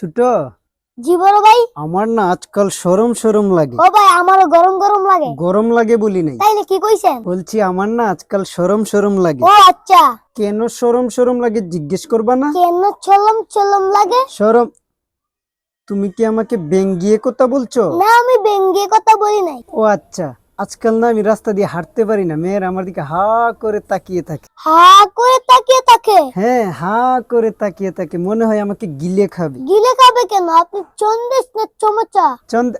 ছোট। জি বড় ভাই। আমার না আজকাল শরম শরম লাগে। ও ভাই আমারও গরম গরম লাগে। গরম লাগে বলি নাই, তাইলে কি কইছেন? বলছি আমার না আজকাল শরম শরম লাগে। ও আচ্ছা। কেন শরম শরম লাগে জিজ্ঞেস করবা না? কেন চলম চলম লাগে? শরম। তুমি কি আমাকে ব্যঙ্গিয়ে কথা বলছো? না আমি ব্যঙ্গে কথা বলি নাই। ও আচ্ছা। আজকাল না আমি রাস্তা দিয়ে হাঁটতে পারি না, মেয়ের আমার দিকে হা করে তাকিয়ে থাকে। হা করে তাকিয়ে থাকে? হ্যাঁ, হা করে তাকিয়ে থাকে, মনে হয় আমাকে গিলে খাবে। গিলে খাবে কেন? আপনি চন্দেশ না চমচা? চন্দ,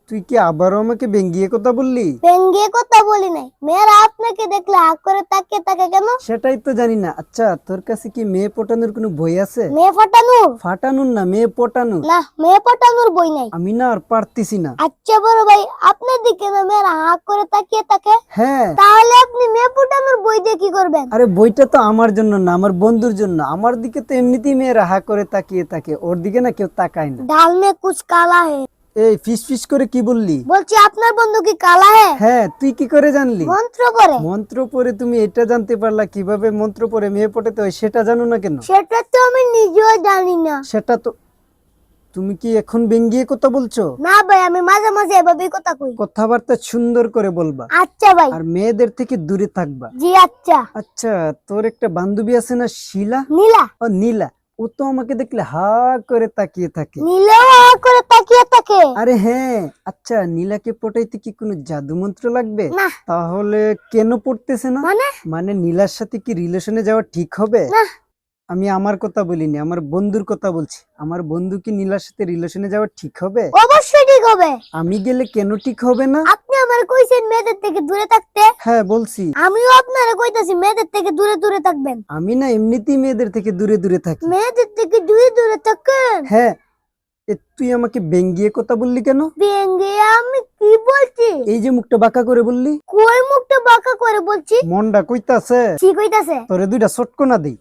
তুই কি আবারও আমাকে ব্যঙ্গিয়ে কথা বললি? ব্যঙ্গে কথা বলি নাই। মেয়েরা আপনাকে দেখলে হা করে তাকিয়ে থাকে কেন? সেটাই তো জানি না। আচ্ছা, তোর কাছে কি মেয়ে পটানোর কোনো বই আছে? মেয়ে ফাটানোর? ফাটানোর না, মেয়ে পটানোর। না মেয়ে ফাটানোর বই নাই। আমি না আর পারতেছি না। আচ্ছা বড় ভাই, আপনার দিকে না মেয়েরা হা করে তাকিয়ে থাকে? হ্যাঁ। তাহলে আপনি মেয়ে ফুটানোর বই দিয়ে কি করবেন? আরে বইটা তো আমার জন্য না, আমার বন্ধুর জন্য। আমার দিকে তো এমনিতেই মেয়েরা হা করে তাকিয়ে থাকে, ওর দিকে না কেউ তাকায় না। ডাল মে কুছ কালা হে। এই ফিস ফিস করে কি বললি? বলছি আপনার বন্ধু কি কালা হে? হ্যাঁ, তুই কি করে জানলি? মন্ত্র করে। মন্ত্র পড়ে তুমি এটা জানতে পারলা কিভাবে? মন্ত্র পড়ে মেয়ে পটাতে হয় সেটা জানো না কেন? সেটা তো আমি নিজেও জানি না। সেটা তো। তুমি কি এখন ব্যঙ্গিয়ে কথা বলছো? না ভাই, আমি মাঝে মাঝে এভাবেই কথা কই। কথাবার্তা সুন্দর করে বলবা, আচ্ছা ভাই। আর মেয়েদের থেকে দূরে থাকবা। জি আচ্ছা। আচ্ছা, তোর একটা বান্ধবী আছে না, শিলা? নীলা? ও নীলা। ও তো আমাকে দেখলে হা করে তাকিয়ে থাকে। নীলাও হা করে তাকিয়ে থাকে? আরে হ্যাঁ। আচ্ছা, নীলাকে পটাইতে কি কোনো জাদু মন্ত্র লাগবে? না। তাহলে কেন পড়তেছে না? মানে? মানে নীলার সাথে কি রিলেশনে যাওয়া ঠিক হবে? না। আমি আমার কথা বলিনি, আমার বন্ধুর কথা বলছি। আমার বন্ধু কি নীলার সাথে রিলেশনে যাওয়া ঠিক হবে? অবশ্যই ঠিক হবে। আমি গেলে কেন ঠিক হবে না? আপনি আমার কইছেন মেয়েদের থেকে দূরে থাকতে। হ্যাঁ বলছি। আমিও আপনারে কইতাছি মেয়েদের থেকে দূরে দূরে থাকবেন। আমি না এমনিতেই মেয়েদের থেকে দূরে দূরে থাকি। মেয়েদের থেকে দূরে দূরে থাকেন? হ্যাঁ। তুই আমাকে ব্যঙ্গিয়ে কথা বললি কেন? ব্যঙ্গে আমি কি বলছি? এই যে মুখটা বাঁকা করে বললি। কই মুখটা বাঁকা করে বলছি? মনটা কইতাছে কি কইতাছে? তোরে দুইটা চটকনা দেই।